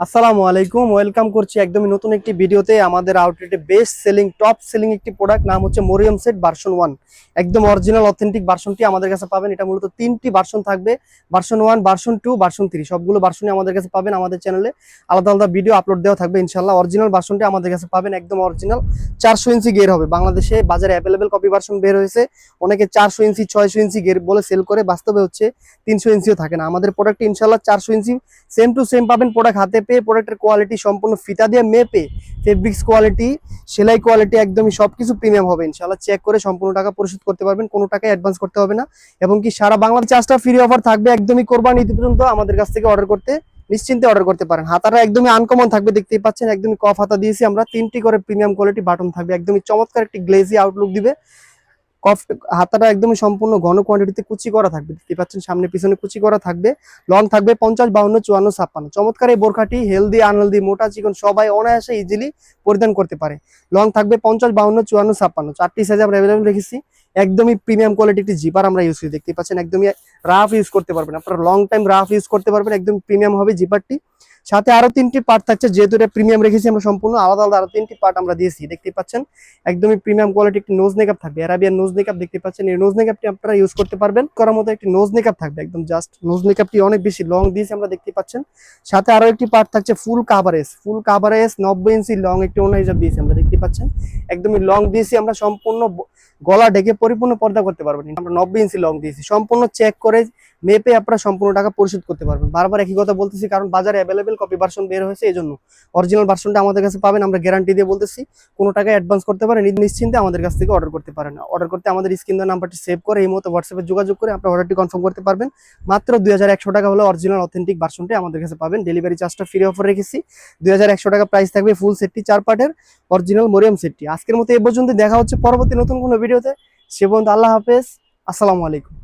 আসসালামু আলাইকুম, ওয়েলকাম করছি একদমই নতুন একটি ভিডিওতে। আমাদের আউটলেটে বেস্ট সেলিং টপ সেলিং একটি প্রোডাক্ট নাম হচ্ছে মরিয়ম সেট ভার্সন 1। একদম অরিজিনাল অথেন্টিক ভার্সনটি আমাদের কাছে পাবেন। এটা মূলত তিনটি ভার্সন থাকবে, ভার্সন 1, ভার্সন 2, ভার্সন 3। সবগুলো ভার্সনই আমাদের কাছে পাবেন। আমাদের চ্যানেলে আলাদা আলাদা ভিডিও আপলোড দেওয়া থাকবে ইনশাআল্লাহ। অরিজিনাল ভার্সনটি আমাদের কাছে পাবেন, একদম অরিজিনাল 400 ইঞ্চি গিয়ার হবে। বাংলাদেশে বাজারে অ্যাভেলেবেল কপি ভার্সন বের হয়েছে, অনেকে 400 ইঞ্চি 600 ইঞ্চি গিয়ার বলে সেল করে, বাস্তবে হচ্ছে 300 ইঞ্চিও থাকে না। আমাদের প্রোডাক্ট ইনশাআল্লাহ 400 ইঞ্চি সেম টু সেম পাবেন। প্রোডাক্ট হাতে পেয়ে, প্রোডাক্টের কোয়ালিটি সম্পূর্ণ ফিতা দিয়ে মেপে, ফেব্রিক্স কোয়ালিটি, সেলাই কোয়ালিটি একদমই সবকিছু প্রিমিয়াম হবে ইনশাআল্লাহ। চেক করে সম্পূর্ণ টাকা পরিশোধ করতে পারবেন, কোনো টাকা অ্যাডভান্স করতে হবে না। এবং কি সারা বাংলাদেশ চার্জটা ফ্রি অফার থাকবে একদমই কোরবানি ঈদ পর্যন্ত। আমাদের কাছ থেকে অর্ডার করতে নিশ্চিন্তে অর্ডার করতে পারেন। হাতাটা একদমই আনকমন থাকবে, দেখতেই পাচ্ছেন একদমই কফ হাতা দিয়েছি আমরা। 3টি করে প্রিমিয়াম কোয়ালিটি বাটন থাকবে, একদমই চমৎকার একটি গ্লেজি আউটলুক দিবে। কফ হাতাটা একদমই সম্পূর্ণ ঘন কোয়ান্টিটিতে কুচি করা থাকবে, দেখতে পাচ্ছেন সামনে পিছনে কুচি করা থাকবে। লং থাকবে 50, 52, 54, 56। চমৎকার এই বোরখাটি হেলদি আনহেলদি মোটা চিকন সবাই অনায়াসে ইজিলি পরিধান করতে পারে। লং থাকবে 50, 52, 54, 56। 4টি সাইজ আমরা অ্যাভেলেবল রেখেছি। একদমই প্রিমিয়াম কোয়ালিটি একটি জিপার আমরা ইউজ করি, দেখতে পাচ্ছেন একদমই রাফ ইউজ করতে পারবেন আপনারা, লং টাইম রাফ ইউজ করতে পারবেন। একদম প্রিমিয়াম হবে জিপারটি। সাথে আরো 3টি পার্ট থাকছে, যেহেতু এটা প্রিমিয়াম রেখেছি আমরা সম্পূর্ণ আলাদা আলাদা আরো 3টি পার্ট আমরা দিয়েছি, দেখতে পাচ্ছেন একদমই প্রিমিয়াম কোয়ালিটি একটি নোজ নেকআপ থাকবে, অ্যারাবিয়ান নোজ নেকআপ দেখতে পাচ্ছেন। এই নোজ নেকআপটি আপনারা ইউজ করতে পারবেন। করার মতো একটি নোজ নেকআপ থাকবে, একদম জাস্ট নোজ নেকআপটি অনেক বেশি লং দিয়েছি আমরা, দেখতে পাচ্ছেন। সাথে আরো একটি পার্ট থাকছে ফুল কাভারেজ, 90 ইঞ্চি লং একটি ওনা হিসাব দিয়েছি আমরা, দেখতে পাচ্ছেন একদমই লং দিয়েছি আমরা। সম্পূর্ণ গলা ঢেকে পরিপূর্ণ পর্দা করতে পারবেন। আমরা 90 ইঞ্চি লং দিয়েছি, সম্পূর্ণ চেক করে মেপে আপনারা সম্পূর্ণ টাকা পরিশোধ করতে পারবেন। বারবার একই কথা বলতেছি, কারণ বাজারে অ্যাভেলেবেল কপি ভার্সন বের হয়েছে, এই জন্য অরিজিনাল ভার্সনটা আমাদের কাছে পাবেন। আমরা গ্যারান্টি দিয়ে বলতেছি, কোনো টাকা অ্যাডভান্স করতে পারেন, নিশ্চিন্তে আমাদের কাছ থেকে অর্ডার করতে পারেন। অর্ডার করতে আমাদের স্ক্রিন দেওয়া নাম্বারটি সেভ করে এই মুহূর্তে হোয়াটসঅ্যাপে যোগাযোগ করে আপনার অর্ডারটি কনফার্ম করতে পারবেন। মাত্র 2100 টাকা হলে অরিজিনাল অথেন্টিক ভার্সনটি আমাদের কাছে পাবেন। ডেলিভারি চার্জটা ফ্রি অফার রেখেছি, 2100 টাকা প্রাইস থাকবে ফুল সেটটি, 4 পার্টের অরিজিনাল মরিয়ম সেটটি। আজকের মতো এই পর্যন্ত, দেখা হচ্ছে পরবর্তী নতুন কোনো ভিডিওতে। সে পর্যন্ত আল্লাহ হাফেজ, আসসালামু আলাইকুম।